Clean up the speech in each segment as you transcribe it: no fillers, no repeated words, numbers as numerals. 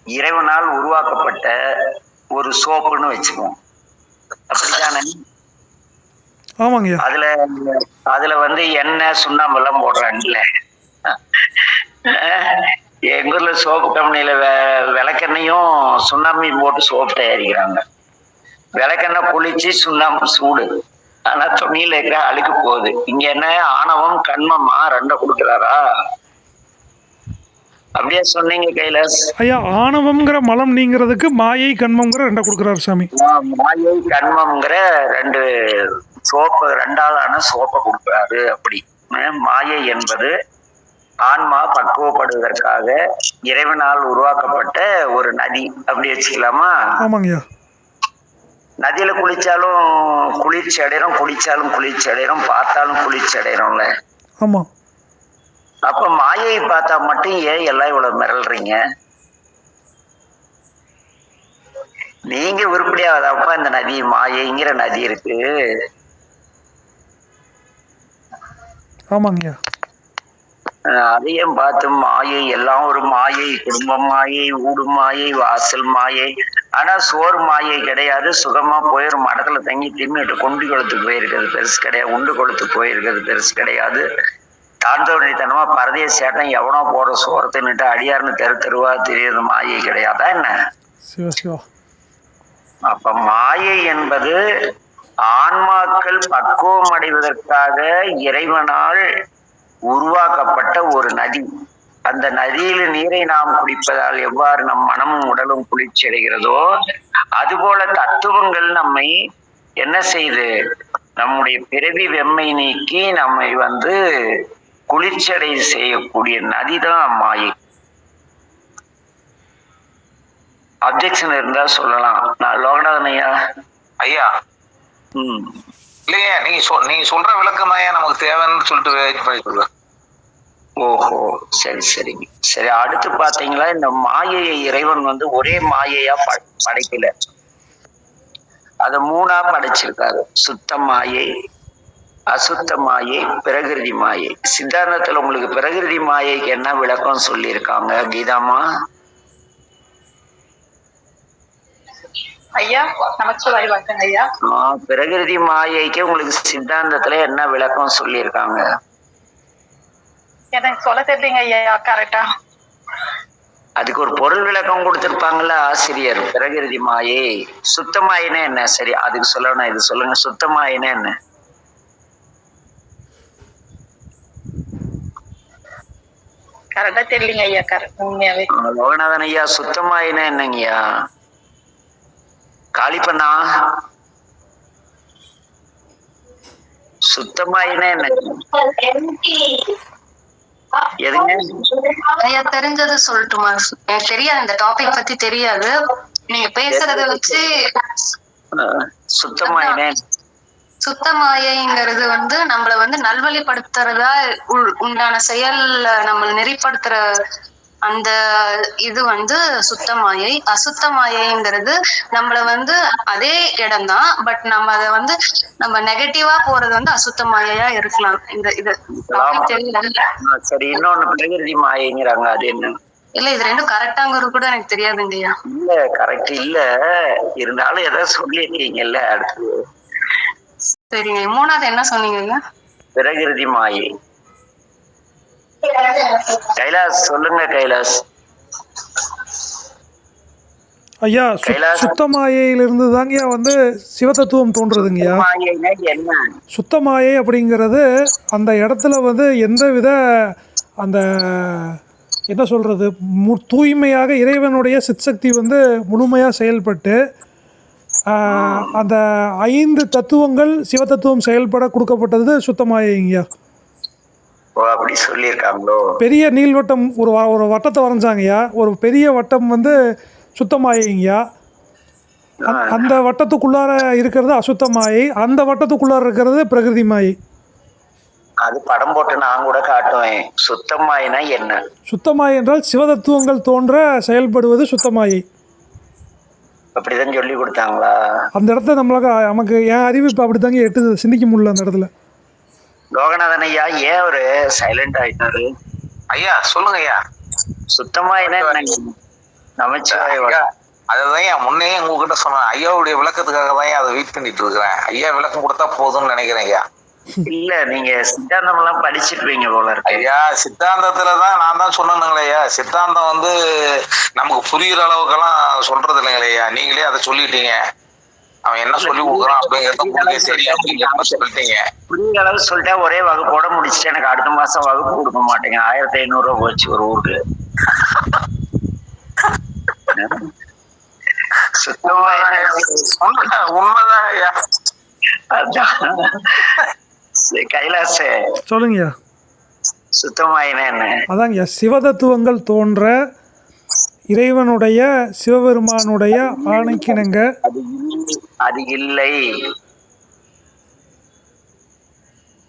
இறைவனால் உருவாக்கப்பட்ட ஒரு சோப்புன்னு வச்சுக்குவோம். அப்படித்தானே? ஆமாங்க. அதுல அதுல வந்து எண்ணெய் சுண்ணாம்பெல்லாம் போடுறாங்கல்ல. எங்க ஊர்ல சோப்பு கம்பெனியில விளக்கெண்ணையும் சுண்ணாம்பையும் போட்டு சோப்பு தயாரிக்கிறாங்க. விளக்கெண்ணெய் குளிச்சு சுண்ணாம்பு சூடு, ஆனா துணியில இருக்கிற அழுக்கு போகுது. இங்க என்ன ஆணவம் கண்மமா ரெண்ட கொடுக்குறாரா? அப்படியே சொன்னீங்க கைலாஸ். ஐயா, ஆணவம்ங்கிற மலம் நீங்கிறதுக்கு மாயை கண்மம்ங்கிற ரெண்டை கொடுக்குறாரு சாமி. மாயை கண்மம்ங்கிற ரெண்டு சோப்பு, ரெண்டாளான சோப்பை கொடுக்குறாரு. அப்படி மாயை என்பது ஆன்மா பக்குவப்படுவதற்காக இறைவனால் உருவாக்கப்பட்ட ஒரு நதி, அப்படி வச்சுக்கலாமா? ஆமாங்கய்யா. நதியில குளிச்சாலும் குளிர்ச்சி அடைகிறோம், குளிச்சாலும் குளிர்ச்சி அடைகிறோம், பார்த்தாலும் குளிர்ச்சி அடைகிறோம்ல. ஆமா. அப்ப மாயை பார்த்தா மட்டும் ஏன் எல்லாம் இவ்வளவு மிரள்றீங்க? நீங்க உருப்படியாவதாப்பா இந்த நதி, மாயைங்கிற நதி இருக்கு. ஆமாங்கய்யா. அதையும் பார்த்து மாயை, எல்லாம் ஒரு மாயை, குடும்பம் மாயை, ஊடு மாயை, வாசல் மாயை. ஆனா சோறு மாயை கிடையாது. சுகமா போய் ஒரு மடத்துல தங்கி தின்னுட்டு கொண்டு கொளுத்துக்கு போயிருக்கிறது பெருசு கிடையாது. உண்டு கொளுத்துக்கு போயிருக்கிறது பெருசு கிடையாது. தாழ்ந்தவனைத்தனமா பரதேச சேட்டம் எவனோ போற சோறு தின்னுட்டு அடியாருன்னு தெரு தெருவா தெரியுது மாயை கிடையாதா என்ன? அப்ப மாயை என்பது ஆன்மாக்கள் பக்குவம் அடைவதற்காக இறைவனால் உருவாக்கப்பட்ட ஒரு நதி. அந்த நதியில நீரை நாம் குடிப்பதால் எவ்வாறு நம் மனமும் உடலும் குளிர்ச்சி அடைகிறதோ, அதுபோல தத்துவங்கள் நம்மை என்ன செய்து நம்முடைய பிறவி வெம்மை நீக்கி நம்மை வந்து குளிர்ச்சியடை செய்யக்கூடிய நதிதான் மாயை. அப்ஜெக்ஷன் இருந்தா சொல்லலாம். நான் லோகநாதன் ஐயா. ஐயா இல்லையா, நீங்க சொல்ற விளக்கம் தான் நமக்கு தேவைன்னு சொல்லிட்டு வெயிட் பண்ணி சொல்றேன். ஓஹோ, சரி சரி சரி. அடுத்து பாத்தீங்களா, இந்த மாயையை இறைவன் வந்து ஒரே மாயையா படைக்கல, அத மூணா படைச்சிருக்காரு. சுத்த மாயை, அசுத்த மாயை, பிரகிருதி மாயை. சித்தாந்தத்துல உங்களுக்கு பிரகிருதி மாயைக்கு என்ன விளக்கம் சொல்லியிருக்காங்க கீதாமா? ஐயா நமச்சிவாய் வணக்கங்க ஐயா. பிரகிருதி மாயைக்கு உங்களுக்கு சித்தாந்தத்துல என்ன விளக்கம் சொல்லியிருக்காங்க? எனக்கு சொல்ல தெரியலங்க ஐயா கரெக்டா. அதுக்கு ஒரு பொருள் விளக்கம் கொடுத்திருப்பாங்கல்ல ஆசிரியர். பிரகிருதி மாயை, சுத்த மாயினா என்ன? சரி, அதுக்கு சொல்லணும். இது சொல்லுங்க, சுத்த மாயினா என்ன? கரெக்டா தெரியலங்க ஐயா. கரெக்ட் உண்மையாவே. லோகநாதன் ஐயா, சுத்த மாயினா என்னங்கய்யா? காளிப்பண்ணா, சுத்தமாயினா என்ன? எதுங்க ஐயா தெரிஞ்சது சொல்லட்டுமா? எனக்கு தெரியாது, இந்த டாபிக் பத்தி தெரியாது. நீங்க பேசுறத வச்சு சுத்தமாயினா சுத்தமாயைங்கிறது வந்து நம்மள வந்து நல்வழிப்படுத்துறதா உண்டான செயல்ல நம்ம நெறிப்படுத்துற அந்த இது வந்து சுத்தமாயை. அசுத்தமாயைங்கிறது நம்மள வந்து அதே இடம்தான், பட் நம்ம அதை வந்து நம்ம நெகட்டிவா போறது வந்து அசுத்தமாயையா இருக்கலாம். இந்த இது தெரியல. சரி, இன்னொன்னு பிரகிருதி மாயைங்கிறாங்க, அது என்ன? இல்ல, இது ரெண்டும் கரெக்டாங்கிறது கூட எனக்கு தெரியாதுங்கய்யா. இல்ல கரெக்ட் இல்ல, இருந்தாலும் ஏதாவது சொல்லியிருக்கீங்கல்ல. அடுத்து சரிங்க, மூணாவது என்ன சொன்னீங்க? பிரகிருதி மாயை. கைலாஸ் சொல்லுங்க. கைலாஸ் ஐயா, சுத்தமாயிலிருந்து தாங்கய்யா வந்து சிவதத்துவம் தோன்றுறதுங்கய்யா. சுத்தமாயை அப்படிங்கிறது அந்த இடத்துல வந்து எந்த வித அந்த என்ன சொல்கிறது, தூய்மையாக இறைவனுடைய சிற்சக்தி வந்து முழுமையாக செயல்பட்டு அந்த 5 தத்துவங்கள் சிவதத்துவம் செயல்பட கொடுக்கப்பட்டது சுத்தமாயைங்கய்யா. அப்படி சொல்லியிருக்காங்களோ? பெரிய நீள்வட்டம் ஒரு வட்டத்தை வரைஞ்சாங்கய்யா. ஒரு பெரிய வட்டம் வந்து சுத்தமாயைங்கய்யா. அந்த வட்டத்துக்குள்ளார இருக்கிறது அசுத்தமாயை, அந்த வட்டத்துக்குள்ளார இருக்கிறது பிரகிருதி மாயை. அது படம் போட்டு நான் கூட காட்டுவேன். சுத்தமாயினா என்ன? சுத்தமாயை என்றால் சிவதத்துவங்கள் தோன்ற செயல்படுவது சுத்தமாயை. அப்படிதான் சொல்லி கொடுத்தாங்களா? அந்த இடத்துல நமக்கு என் அறிவு இப்போ அப்படித்தாங்க எட்டுது, சிந்திக்க முடியல அந்த இடத்துல. லோகநாதன் ஐயா ஏன் அவரு சைலண்ட் ஆயிட்டாரு? ஐயா சொல்லுங்க ஐயா. சுத்தமா என்ன? நமச்சிவாய ஐயா, அதுதான் என் முன்னே உங்ககிட்ட சொன்னேன். ஐயாவுடைய விளக்கத்துக்காக தான் அதை வெயிட் பண்ணிட்டு இருக்கிறேன். ஐயா விளக்கம் கொடுத்தா போதும்னு நினைக்கிறேன் ஐயா. இல்ல நீங்க சித்தாந்தம் எல்லாம் படிச்சிருப்பீங்க போல இருக்கு. ஐயா சித்தாந்தத்துலதான் நான் தான் சொன்னேனுங்களே ஐயா, சித்தாந்தம் வந்து நமக்கு புரியுற அளவுக்கெல்லாம் சொல்றது இல்லைங்களே ஐயா. நீங்களே அதை சொல்லிட்டீங்க. அவன் என்ன சொல்லி கொடுக்குறான் அப்படிங்கறத உங்களுக்கே தெரியும். நீங்க என்ன சொல்லிட்டீங்க. புரியுற அளவு சொல்லிட்டா ஒரே வகுப்போட முடிச்சுட்டு எனக்கு அடுத்த மாசம் வகுப்பு கொடுக்க மாட்டேங்க. 1500 ரூபாய் போச்சு ஒரு ஊருக்கு. சுத்தமா உண்மைதான் ஐயா. கைலாச சொல்லுங்கய்யா. சுத்தமாயினா என்ன? அதாங்கய்யா, சிவதத்துவங்கள் தோன்ற இறைவனுடைய சிவபெருமானுடைய ஆணைக்கிணங்க அது இல்லை.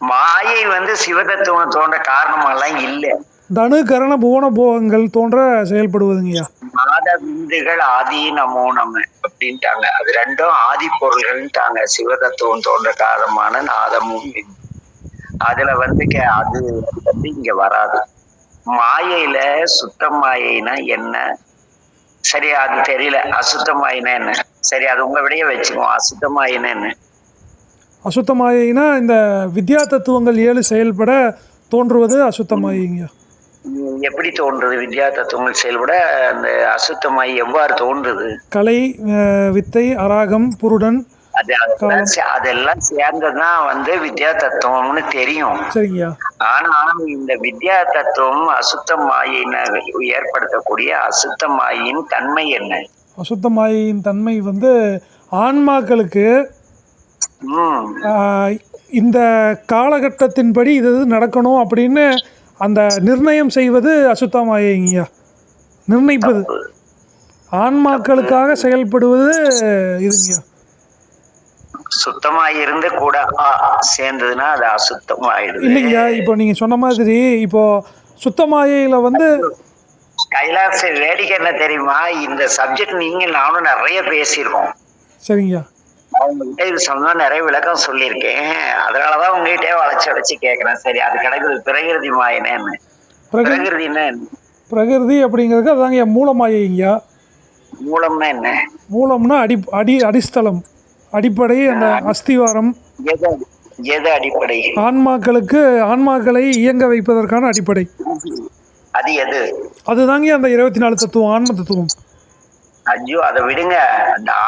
மாயை வந்து சிவதத்துவம் தோன்ற காரணமெல்லாம் இல்லை. தனு கரண புவன போகங்கள் தோன்ற செயல்படுவதுங்கய்யா. நாத விந்துகள் ஆதி நமோ நம அப்படின்ட்டாங்க. அது ரெண்டும் ஆதி பொருள்கள்ட்டாங்க. சிவதத்துவம் தோன்ற காரணமான நாதமும் விந்து. அதுல வந்து அது வந்து இங்க வராது. மாயையில சுத்த மாயைனா என்ன? சரி அது தெரியல. அசுத்த மாயினா என்ன? சரி அது உங்க விடையே வச்சுக்குவோம். அசுத்த மாயினா என்ன? அசுத்தமாயினா இந்த வித்யா தத்துவங்கள் 7 செயல்பட தோன்றுவது அசுத்தமாயிங்கய்யா. எப்படி தோன்றுது? வித்யா தத்துவங்கள் செயல்பட அந்த அசுத்தமாயி எவ்வாறு தோன்றுது? கலை, வித்தை, அராகம், புருடன், அதெல்லாம் சேர்ந்ததான் வந்து வித்யா தத்துவம்னு தெரியும். சரிங்கய்யா. ஆனா இந்த வித்யா தத்துவம் அசுத்த மாயின ஏற்படுத்தக்கூடிய அசுத்த மாயின் தன்மை என்ன? அசுத்தமாயின் தன்மை வந்து ஆன்மாக்களுக்கு இந்த காலகட்டத்தின்படி இது நடக்கணும் அப்படின்னு அந்த நிர்ணயம் செய்வது அசுத்தமாயிங்கய்யா. நிர்ணயிப்பது ஆன்மாக்களுக்காக செயல்படுவது இதுங்கய்யா. சுத்தமா இருந்து கூட சேர்ந்ததுன்னா அது அசுத்தமாயிடுது இல்லைங்கய்யா. இப்போ நீங்க சொன்ன மாதிரி இப்போ சுத்தமாயில வந்து கைலாச வேடிக்கை என்ன தெரியுமா? இந்த சப்ஜெக்ட் நீங்க நானும் நிறைய பேசியிருக்கோம். சரிங்கய்யா. அவங்ககிட்ட இது சொன்னா நிறைய விளக்கம் சொல்லியிருக்கேன். அதனாலதான் உங்ககிட்டே வளைச்சு கேட்கிறேன். சரி அது கிடைக்குது. பிரகிருதி மாயினா என்ன? பிரகிருதினா என்ன? பிரகிருதி அப்படிங்கிறதுக்கு அதாங்கய்யா மூலமாயிங்கய்யா. மூலம்னா என்ன? மூலம்னா அடிஸ்தலம், அடிப்படை, அந்த அஸ்திவாரம். எது அடிப்படை? ஆன்மாக்களை இயங்க வைப்பதற்கான அடிப்படை. அது எது? அதுதாங்க அந்த 24 தத்துவம், ஆன்ம தத்துவம். ஐயோ அதை விடுங்க.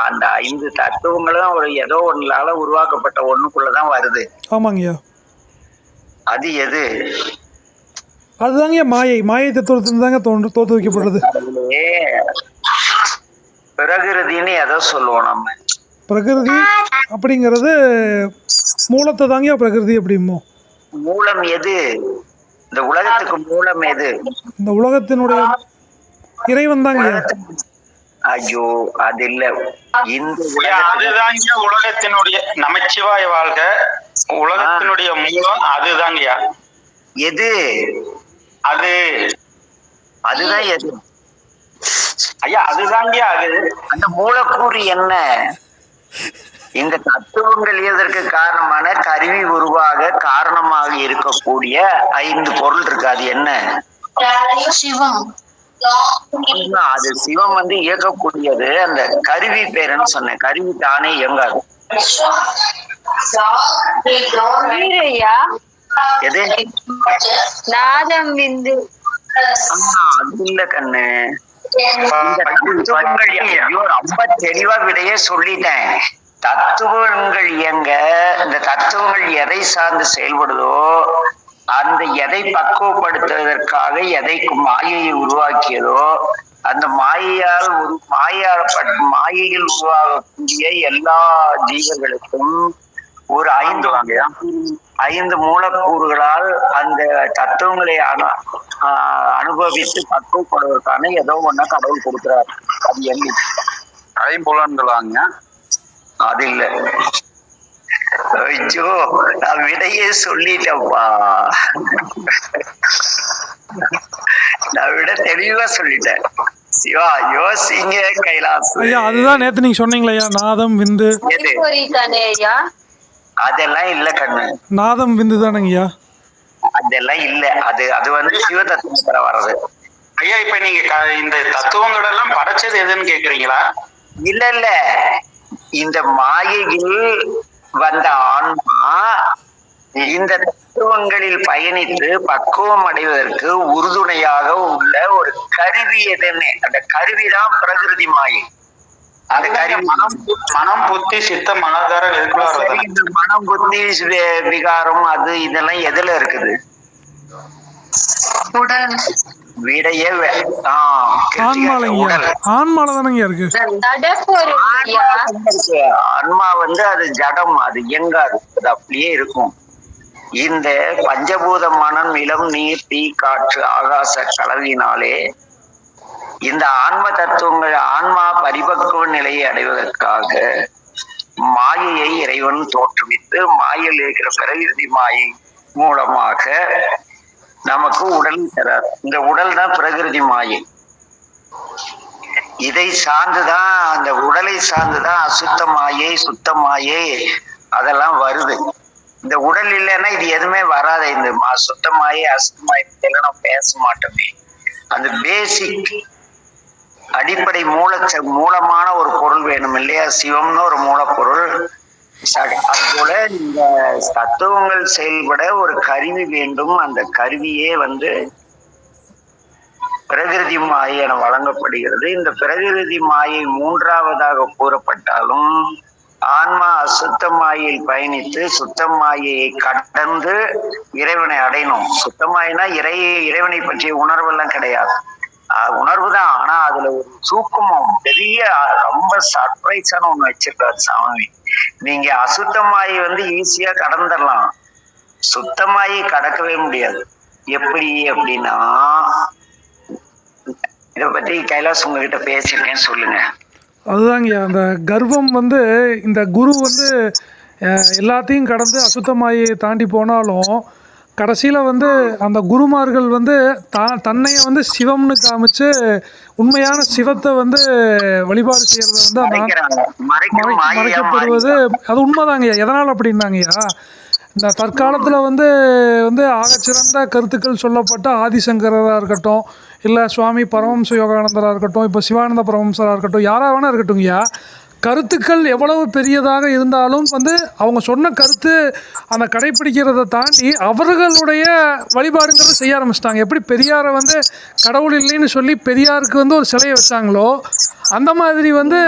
அந்த 5 தத்துவங்களும் ஒரு ஏதோ ஒன்றால உருவாக்கப்பட்ட ஒண்ணுக்குள்ளதான் வருது. ஆமாங்கய்யா. அது எது? அதுதாங்க மாயை தத்துவத்திலிருந்து தாங்க தோற்று வைக்கப்படுறது. பிரகிருதின்னு எதை சொல்லுவோம் நம்ம? பிரகிருதி அப்படிங்கிறது மூலத்தை தாங்க பிரகிருதி அப்படிமோ. மூலம் எது? இந்த உலகத்துக்கு மூலம் எது? இந்த உலகத்தினுடைய இறைவன் தாங்க. ஐயோ அது இல்ல. இந்த அதுதாங்க உலகத்தினுடைய நமச்சிவாய வாழ்க. உலகத்தினுடைய மூலம் அதுதாங்கய்யா. எது? அதுதான் எது ஐயா? அதுதாங்கய்யா அது. அந்த மூலக்கூறு என்ன? இந்த தத்துவங்கள் இதற்கு காரணமான கருவி உருவாக காரணமாக இருக்கக்கூடிய 5 பொருள் இருக்கு. அது என்ன? சிவம். அது சிவம் வந்து இயக்கக்கூடியது. அந்த கருவி பேருன்னு சொன்னேன். கருவி தானே இயங்காது. எது? நாதம் விந்து. அது இல்ல கண்ணு. ரொம்ப தெளிவா விடையே சொல்லிட்டேன். தத்துவங்கள் இயங்க, இந்த தத்துவங்கள் எதை சார்ந்து செயல்படுதோ அந்த எதை பக்குவப்படுத்துவதற்காக எதைக்கு மாயையை உருவாக்கியதோ அந்த மாயையில் உருவாகக்கூடிய எல்லா ஜீவர்களுக்கும் ஒரு 5 மூலக்கூறுகளால் அந்த தத்துவங்களை அனுபவித்து பக்குவப்படுவதற்கான ஏதோ ஒண்ணு கடவுள் கொடுக்கிறார். அது என்ன? 5 புலன்களாங்க. அது இல்ல. ஐயோ நான் விடையே சொல்லிட்டேன்ப்பா. நான் விட தெளிவா சொல்லிட்டேன். சிவா யோசிங்க கைலாசம். ஐயா அதுதான் நேத்து நீங்க சொன்னீங்களா நாதம் விந்து. அதெல்லாம் இல்ல கண்ணு. நாதம் விந்து தானங்கய்யா. அதெல்லாம் இல்ல. அது வந்து சிவ தத்துவத்துல வர்றது. ஐயா இப்ப நீங்க இந்த தத்துவங்கள் எல்லாம் பட செய்யுதுன்னு கேக்குறீங்களா? இல்ல இந்த மாயையில் வந்த ஆன்மா இந்த தத்துவங்களில் பயணித்து பக்குவம் அடைவதற்கு உறுதுணையாக உள்ள ஒரு கருவி எதுன்னு, அந்த கருவிதான் பிரகிருதி மாயை. அந்த கருவி மனம் புத்தி சித்தம் அகங்காரம் எதுக்குள்ள சரி, வருது? இந்த மனம் புத்தி விகாரம் அது இதெல்லாம் எதுல இருக்குது? உடல் விடைய ஆன்மாலைங்க, உடல். ஆன்மால தானங்க இருக்கு. ஆன்மா வந்து அது ஜடம், அது இயங்காது, அது அப்படியே இருக்கும். இந்த பஞ்சபூத மனம் நிலம் நீர் தீ காற்று ஆகாச கலவினாலே இந்த ஆன்ம தத்துவங்கள் ஆன்மா பரிபக்குவ நிலையை அடைவதற்காக மாயையை இறைவன் தோற்றுவித்து மாயையில் இருக்கிற பிரகிருதி மாயை மூலமாக நமக்கு உடல் தரார். இந்த உடல் தான் பிரகிருதி மாயை. இதை சார்ந்துதான், அந்த உடலை சார்ந்துதான் அசுத்த மாயை சுத்த மாயை அதெல்லாம் வருது. இந்த உடல் இல்லைன்னா இது எதுவுமே வராது. இந்த சுத்த மாயை அசுத்த மாயை நம்ம பேச மாட்டோமே. அந்த பேசிக் அடிப்படை மூலமான ஒரு பொருள் வேணும் இல்லையா? சிவம்னு ஒரு மூலப்பொருள். அதுபோல இந்த தத்துவங்கள் செயல்பட ஒரு கருவி வேண்டும். அந்த கருவியே வந்து பிரகிருதி மாயை என வழங்கப்படுகிறது. இந்த பிரகிருதி மாயை மூன்றாவதாக கூறப்பட்டாலும் ஆன்மா அசுத்த மாயில் பயணித்து சுத்த மாயையை கடந்து இறைவனை அடையணும். சுத்தமாயினா இறைவனை பற்றிய உணர்வெல்லாம் கிடையாது, உணர்வு தான். ஆனா அதுல ஒரு சூக்குமம் பெரிய ரொம்ப சர்ப்ரைஸான ஒண்ணு வச்சிருக்காரு சாமி. நீங்க அசுத்தமாயி வந்து ஈஸியா கடந்துடலாம், சுத்தமாயி கடக்கவே முடியாது. எப்படி அப்படின்னா, இதை பத்தி கைலாஸ் உங்ககிட்ட பேசிருக்கேன், சொல்லுங்க. அதுதாங்க அந்த கர்வம் வந்து, இந்த குரு வந்து எல்லாத்தையும் கடந்து அசுத்தமாயை தாண்டி போனாலும் கடைசியில் வந்து அந்த குருமார்கள் வந்து தன்னையை வந்து சிவம்னு காமிச்சு உண்மையான சிவத்தை வந்து வழிபாடு செய்கிறத வந்து மறைக்கப்படுவது அது உண்மைதாங்கய்யா. எதனால் அப்படின்னாங்கய்யா, இந்த தற்காலத்தில் வந்து ஆகச்சிறந்த கருத்துக்கள் சொல்லப்பட்ட ஆதிசங்கராக இருக்கட்டும், இல்லை சுவாமி பரமஹம்ச யோகானந்தராக இருக்கட்டும், இப்போ சிவானந்த பரமஹம்சராக இருக்கட்டும், யாராக வேணா இருக்கட்டும்யா, கருத்துக்கள் எவ்வளவு பெரியதாக இருந்தாலும் வந்து அவங்க சொன்ன கருத்து அந்த கடைப்பிடிக்கிறத தாண்டி அவர்களுடைய வழிபாடுங்கிறத செய்ய ஆரம்பிச்சிட்டாங்க. எப்படி பெரியாரை வந்து கடவுள் இல்லைன்னு சொல்லி பெரியாருக்கு வந்து ஒரு சிலையை வச்சாங்களோ, அந்த மாதிரி வந்து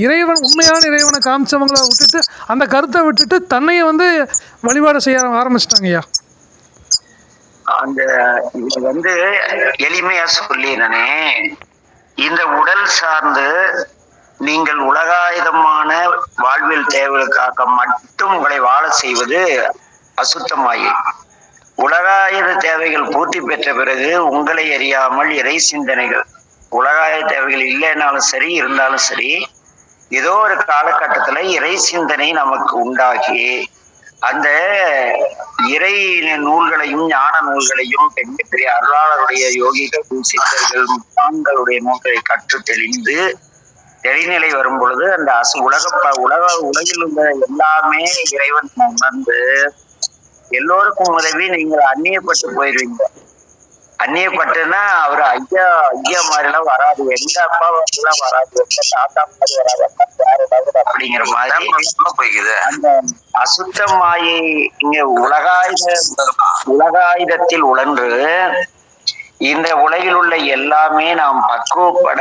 இறைவன் உண்மையான இறைவனை காமிச்சவங்களை விட்டுட்டு அந்த கருத்தை விட்டுட்டு தன்னையை வந்து வழிபாடு செய்ய ஆரம்பிச்சிட்டாங்கய்யா. அந்த இது வந்து எளிமையா சொல்லினே, இந்த உடல் சார்ந்து நீங்கள் உலகாயுதமான வாழ்வியல் தேவைகளுக்காக மட்டும் உங்களை வாழ செய்வது அசுத்தமாயி. உலகாயுத தேவைகள் பூர்த்தி பெற்ற பிறகு உங்களை அறியாமல் இறை சிந்தனைகள், உலகாய தேவைகள் இல்லைன்னாலும் சரி இருந்தாலும் சரி, ஏதோ ஒரு காலகட்டத்துல இறை சிந்தனை நமக்கு உண்டாகி அந்த இறை நூல்களையும் ஞான நூல்களையும் பெரிய அருளாளருடைய யோகிகள் சித்தர்கள் முட்டான்களுடைய நூல்களை கற்று தெளிந்து தெளிநிலை வரும் பொழுது அந்த உலகில் உள்ள எல்லாமே இறைவன் உணர்ந்து எல்லோருக்கும் உதவி. நீங்கள் அந்நியப்பட்டு போயிருவீங்க. அந்நியப்பட்டுன்னா அவரு ஐயா மாதிரிலாம் வராது, எங்க அப்பா எல்லாம் வராது, எங்க தாத்தா மாதிரி வராது, வேற ஏதாவது அப்படிங்கிற மாதிரி போய்க்குது. அந்த அசுத்த மாயை இங்க உலகாயுதத்தில் உழன்று இந்த உலகில் உள்ள எல்லாமே நாம் பக்குவப்பட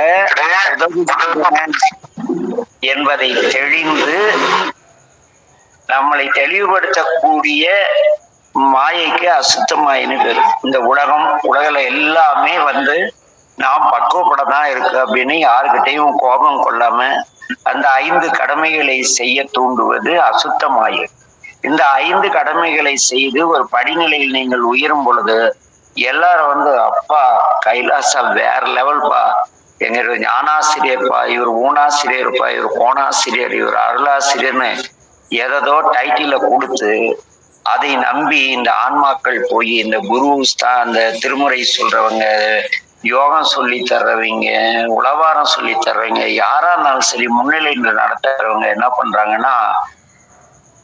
என்பதை தெளிந்து நம்மளை தெளிவுபடுத்தக்கூடிய மாயைக்கு அசுத்த மாயின்னு பேரு. இந்த உலகில எல்லாமே வந்து நாம் பக்குவப்படதான் இருக்கு அப்படின்னு யாருக்கிட்டையும் கோபம் கொள்ளாம அந்த 5 கடமைகளை செய்ய தூண்டுவது அசுத்த மாயை. இந்த 5 கடமைகளை செய்து ஒரு படிநிலையில் நீங்கள் உயரும் பொழுது எல்லாரும் வந்து அப்பா கைலாசா வேற லெவல்பா, எங்க ஞானாசிரியர்ப்பா, இவர் ஊனாசிரியர்ப்பா, இவர் கோணாசிரியர், இவர் அருளாசிரியர்னு ஏதோ டைட்டில கொடுத்து அதை நம்பி இந்த ஆன்மாக்கள் போய் இந்த குரு அந்த திருமுறை சொல்றவங்க, யோகம் சொல்லி தர்றவங்க, உளவாரம் சொல்லி தர்றவங்க, யாரா இருந்தாலும் சரி முன்னிலை நடத்துறவங்க என்ன பண்றாங்கன்னா,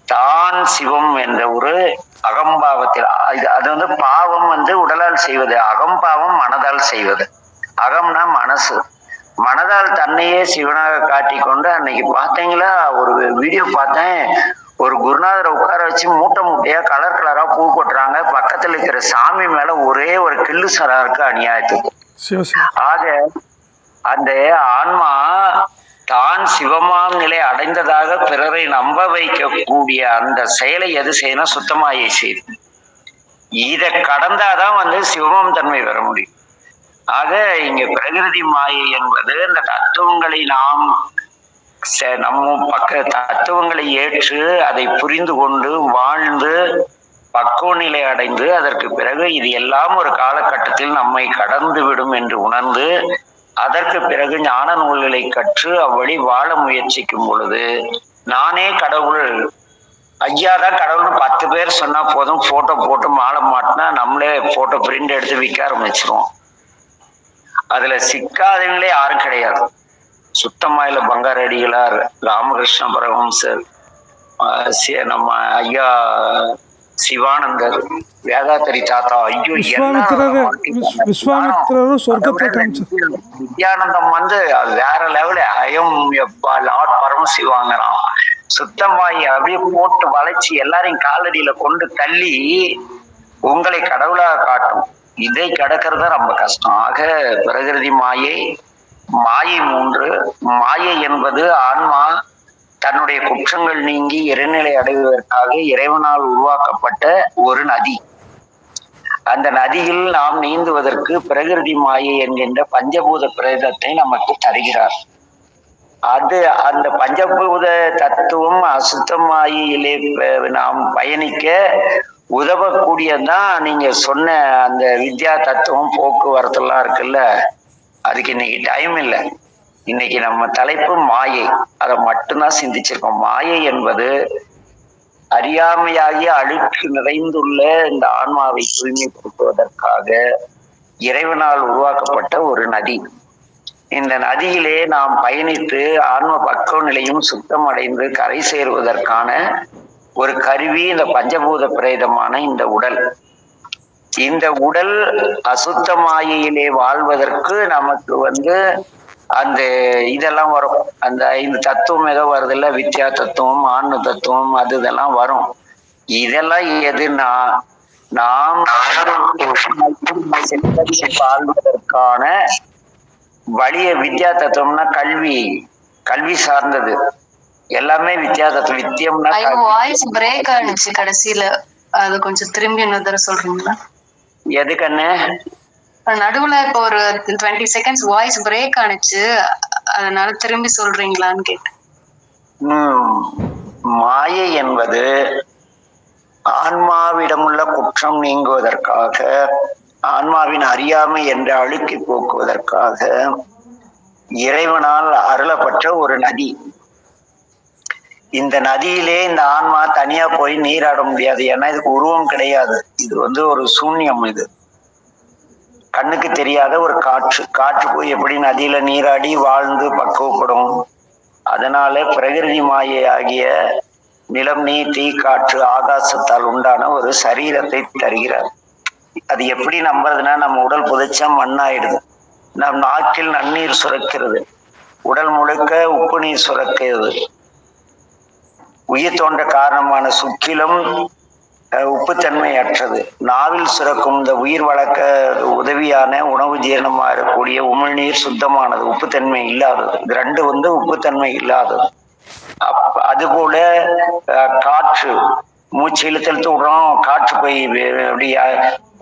தான் சிவம் என்ற ஒரு அகம்பாவத்தில், அது வந்து பாவம் வந்து உடலால் செய்வது, அகம்பாவம் மனதால் செய்வது. அகம்னா மனசு, மனதால் தன்னையே சிவனாக காட்டிக்கொண்டு அன்னைக்கு பார்த்தீங்களா ஒரு வீடியோ பார்த்தேன். ஒரு குருநாதரை உட்கார வச்சு மூட்டை மூட்டையா கலர் கலரா பூ கொட்டுறாங்க. பக்கத்துல இருக்கிற சாமி மேல ஒரே ஒரு கிள்ளு சரா இருக்கு அநியாயத்துக்கு. சிவ சிவ. ஆக அந்த ஆன்மா தான் சிவமாம் நிலை அடைந்ததாக பிறரை நம்ப வைக்கக்கூடிய அந்த செயலை எது செய்யணும்? சுத்தமாயை செய்யும். இதை கடந்தாதான் சிவமாம் தன்மை பெற முடியும். ஆக இங்க பிரகிருதி மாயை என்பது இந்த தத்துவங்களை நாம் நம்ம தத்துவங்களை ஏற்று அதை புரிந்து கொண்டு வாழ்ந்து பக்குவ நிலை அடைந்து அதற்கு பிறகு இது எல்லாம் ஒரு காலகட்டத்தில் நம்மை கடந்து விடும் என்று உணர்ந்து அதற்கு பிறகு ஞான நூல்களை கற்று அவ்வழி வாழ முயற்சிக்கும் பொழுது நானே கடவுள், ஐயாதான் கடவுள்னு 10 பேர் சொன்னா போதும், போட்டோ போட்டு மாலை மாட்டினா நம்மளே போட்டோ பிரிண்ட் எடுத்து விற்க ஆரம்பிச்சிருவோம். அதுல சிக்காதவங்களே யாரும் கிடையாது. சுத்தமாயில பங்காரடிகளார், ராமகிருஷ்ண பரமஹம்சர், நம்ம ஐயா சிவானந்தர், வேதாத்திரி தாத்தா, ஐயோ விஸ்வாமித்திரரும் சொர்க்கத்தை காமிச்சார். வித்யானந்தம் அது வேற லெவலு. ஐயம் லார்ட் பரமசிவாங்கலாம் சுத்தமாயி அப்படியே போட்டு வளைச்சு எல்லாரையும் காலடியில கொண்டு தள்ளி உங்களை கடவுளாக காட்டும். இதை கடக்கிறது ரொம்ப கஷ்டம். ஆக பிரகிருதி மாயை, மாயை 3. மாயை என்பது ஆன்மா தன்னுடைய குற்றங்கள் நீங்கி இறைநிலை அடைவதற்காக இறைவனால் உருவாக்கப்பட்ட ஒரு நதி. அந்த நதியில் நாம் நீந்துவதற்கு பிரகிருதி மாயை என்கின்ற பஞ்சபூத பிரேதத்தை நமக்கு தருகிறார். அந்த பஞ்சபூத தத்துவம் அசுத்த மாயையிலே நாம் பயணிக்க உதவக்கூடியதான் நீங்க சொன்ன அந்த வித்யா தத்துவம், போக்குவரத்து எல்லாம் இருக்குல்ல. அதுக்கு இன்னைக்கு டைம் இல்லை. இன்னைக்கு நம்ம தலைப்பு மாயை, அதை மட்டும்தான் சிந்திச்சிருக்கோம். மாயை என்பது அறியாமையாகிய அழுக்கு நிறைந்துள்ள இந்த ஆன்மாவை தூய்மைப்படுத்துவதற்காக இறைவனால் உருவாக்கப்பட்ட ஒரு நதி. இந்த நதியிலே நாம் பயணித்து ஆன்ம பக்குவ நிலையும் சுத்தம் அடைந்து கரை சேருவதற்கான ஒரு கருவி இந்த பஞ்சபூத பிரேதமான இந்த உடல். இந்த உடல் அசுத்த மாயையிலே வாழ்வதற்கு நமக்கு அந்த இதெல்லாம் வரும். அந்த 5 தத்துவம் ஏதோ வருது இல்ல, வித்யா தத்துவம், ஆன்ம தத்துவம், அது இதெல்லாம் வரும். இதெல்லாம் எதுனா நாம் வாழ்வதற்கான வழிய. வித்யா தத்துவம்னா கல்வி சார்ந்தது எல்லாமே வித்யா தத்துவம். வித்தியம்னா வாய்ஸ் பிரேக் ஆனிச்சு கடைசியில, அது கொஞ்சம் திரும்பி இன்னொரு சொல்றீங்களா? எது கண்ணு? நடுவுல இப்போ ஒரு 20 செகண்ட்ஸ் வாய்ஸ் பிரேக் ஆனிச்சு, அதனால திரும்பி சொல்றீங்களான்னு கேட்டேன். மாயை என்பது ஆன்மாவிடமுள்ள குற்றம் நீங்குவதற்காக, ஆன்மாவின் அறியாமை என்ற அழுக்கை போக்குவதற்காக இறைவனால் அருளப்பட்ட ஒரு நதி. இந்த நதியிலே இந்த ஆன்மா தனியா போய் நீராட முடியாது. ஏன்னா இதுக்கு உருவம் கிடையாது. இது ஒரு சூன்யம். இது கண்ணுக்கு தெரியாத ஒரு காற்று போய் எப்படி நதியில நீராடி வாழ்ந்து பக்குவப்படும். அதனால பிரகிருதி மாயை ஆகிய நிலம், நீர், தீ, காற்று, ஆகாசத்தால் உண்டான ஒரு சரீரத்தை தருகிறார். அது எப்படி நம்புறதுன்னா, நம்ம உடல் புதைச்சா மண்ணாயிடுது. நம் நாக்கில் நன்னீர் சுரக்கிறது, உடல் முழுக்க உப்பு நீர் சுரக்கிறது. உயிர் தோன்ற காரணமான சுக்கிலும் உப்புத்தன்மை அற்றது. நாவில் சுரக்கும் இந்த உயிர் வளர்க்க உதவியான உணவு ஜீரணமா இருக்கக்கூடிய உமிழ்நீர் சுத்தமானது, உப்புத்தன்மை இல்லாதது. இது 2 உப்புத்தன்மை இல்லாதது. அதுபோல காற்று, மூச்சு இழுத்தெழுத்து விடுறோம், காற்று போய் அப்படி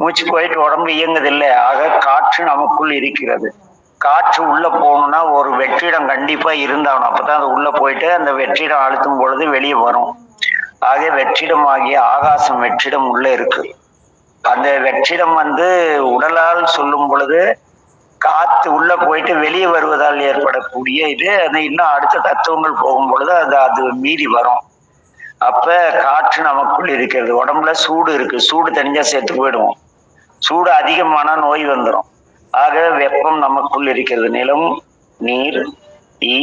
மூச்சு போயிட்டு உடம்பு இயங்குது இல்லை. ஆக காற்று நமக்குள் இருக்கிறது. காற்று உள்ள போகணும்னா ஒரு வெற்றிடம் கண்டிப்பா இருந்தாகணும். அப்பதான் அது உள்ள போயிட்டு அந்த வெற்றிடம் அழுத்தும் பொழுது வெளியே வரும். ஆக வெற்றிடமாகிய ஆகாசம் வெற்றிடம் உள்ள இருக்கு. அந்த வெற்றிடம் உடலால் சொல்லும் பொழுது காத்து உள்ள போயிட்டு வெளியே வருவதால் ஏற்படக்கூடிய இது. அது இன்னும் அடுத்த தத்துவங்கள் போகும் பொழுது அது மீறி வரும். அப்ப காற்று நமக்குள் இருக்கிறது. உடம்புல சூடு இருக்கு, சூடு தனிஞ்சா செத்து போயிடுவோம். சூடு அதிகமான நோய் வந்துடும். ஆக வெப்பம் நமக்குள் இருக்கிறது. நிலம், நீர், தீ,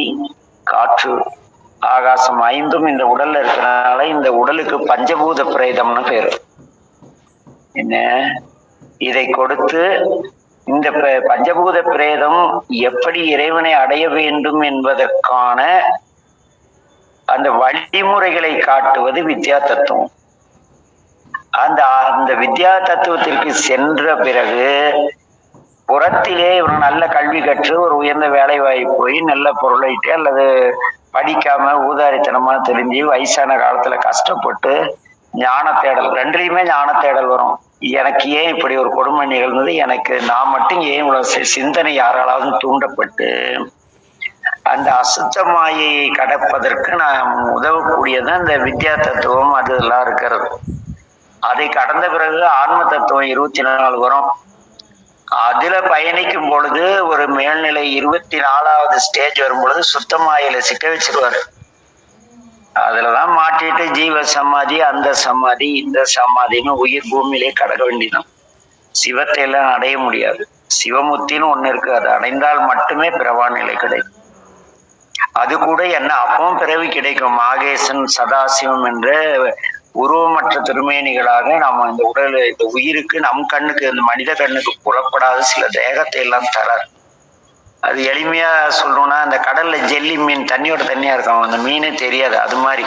காற்று, ஆகாசம் 5ம் இந்த உடல்ல இருக்கிறதுனால இந்த உடலுக்கு பஞ்சபூத பிரேதம்னு பேரு. என்ன இதை கொடுத்து இந்த பஞ்சபூத பிரேதம் எப்படி இறைவனை அடைய வேண்டும் என்பதற்கான அந்த வழிமுறைகளை காட்டுவது வித்யா தத்துவம். அந்த அந்த வித்யா தத்துவத்திற்கு சென்ற பிறகு புறத்திலே ஒரு நல்ல கல்வி கற்று ஒரு உயர்ந்த வேலை வாய்ப்பு போய் நல்ல பொருளைட்டு அல்லது படிக்காம ஊதாரித்தனமா தெரிஞ்சு வயசான காலத்துல கஷ்டப்பட்டு ஞான தேடல், ரெண்டுலையுமே ஞான தேடல் வரும். எனக்கு ஏன் இப்படி ஒரு கொடுமை நிகழ்ந்தது, எனக்கு நான் மட்டும் ஏன் இவ்வளவு சிந்தனை யாராலாவது தூண்டப்பட்டு அந்த அசுத்த மாயையை கடப்பதற்கு நாம் உதவக்கூடியதான் இந்த வித்யா தத்துவம் அதெல்லாம் இருக்கிறது. அதை கடந்த பிறகு ஆன்ம தத்துவம் 24 வரும். அதுல பயணிக்கும் பொழுது ஒரு மேல்நிலை 24வது ஸ்டேஜ் வரும் பொழுது சுத்தமாயில சிக்க வச்சிருவாரு. அதுலதான் மாட்டிட்டு ஜீவ சமாதி, அந்த சமாதி, இந்த சமாதின்னு உயிர் பூமியிலே கடக்க வேண்டியதான். சிவத்தை எல்லாம் அடைய முடியாது. சிவமுத்தின்னு ஒண்ணு இருக்கு, அது அடைந்தால் மட்டுமே பிறவா நிலை கிடைக்கும். அது கூட என்ன அப்பவும் பிறவி கிடைக்கும். மாகேசன் சதாசிவம் என்ற உருவமற்ற திருமேனிகளாக நம்ம இந்த உடல், இந்த உயிருக்கு, நம் கண்ணுக்கு, இந்த மனித கண்ணுக்கு புறப்படாத சில தேகத்தை எல்லாம் தரார். அது எளிமையா சொல்லணும்னா, அந்த கடல்ல ஜெல்லி மீன் தண்ணியோட தண்ணியா இருக்கும், அந்த மீனே தெரியாது. அது மாதிரி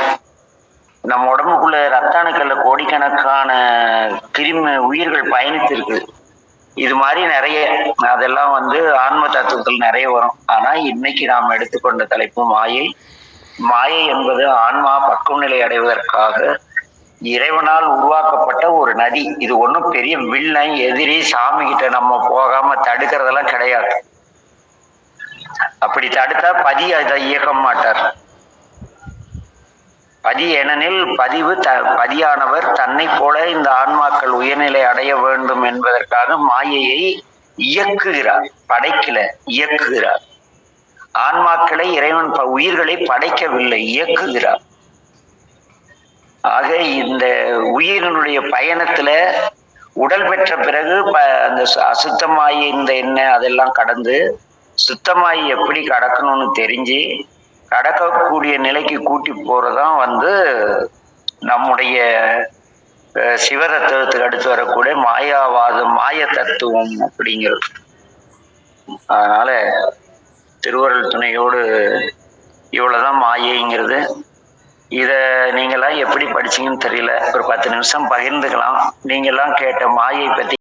நம்ம உடம்புக்குள்ள ரத்த அணுக்கள்ல கோடிக்கணக்கான கிருமி உயிர்கள் பயணித்து இருக்கு. இது மாதிரி நிறைய, அதெல்லாம் ஆன்ம தத்துவத்தில் நிறைய வரும். ஆனா இன்னைக்கு நாம் எடுத்துக்கொண்ட தலைப்பு மாயை. மாயை என்பது ஆன்மா பக்குவ நிலை அடைவதற்காக இறைவனால் உருவாக்கப்பட்ட ஒரு நதி. இது ஒண்ணும் பெரிய வில்லன் எதிரி சாமி கிட்ட நம்ம போகாம தடுக்கிறதெல்லாம் கிடையாது. அப்படி தடுத்தா பதி அதை இயக்க மாட்டார். பதி ஏனெனில் பதியானவர் தன்னை போல இந்த ஆன்மாக்கள் உயர்நிலை அடைய வேண்டும் என்பதற்காக மாயையை இயக்குகிறார். படைக்கல, இயக்குகிறார். ஆன்மாக்களை இறைவன் உயிர்களை படைக்கவில்லை, இயக்குகிறார். ஆக இந்த உயிரினுடைய பயணத்துல உடல் பெற்ற பிறகு அந்த அசுத்தமாயி இந்த எண்ணெய் அதெல்லாம் கடந்து சுத்தமாயி எப்படி கடக்கணும்னு தெரிஞ்சு கடக்கக்கூடிய நிலைக்கு கூட்டி போறதான் நம்முடைய சிவதத்துவத்துக்கு அடுத்து வரக்கூடிய மாயாவாதம், மாய தத்துவம் அப்படிங்கிறது. அதனால திருவருள் துணையோடு இவ்வளவுதான் மாயைங்கிறது. இத நீங்கெல்லாம் எப்படி படிச்சீங்கன்னு தெரியல, ஒரு 10 நிமிஷம் பகிர்ந்துக்கலாம். நீங்கெல்லாம் கேட்ட மாயை பத்தி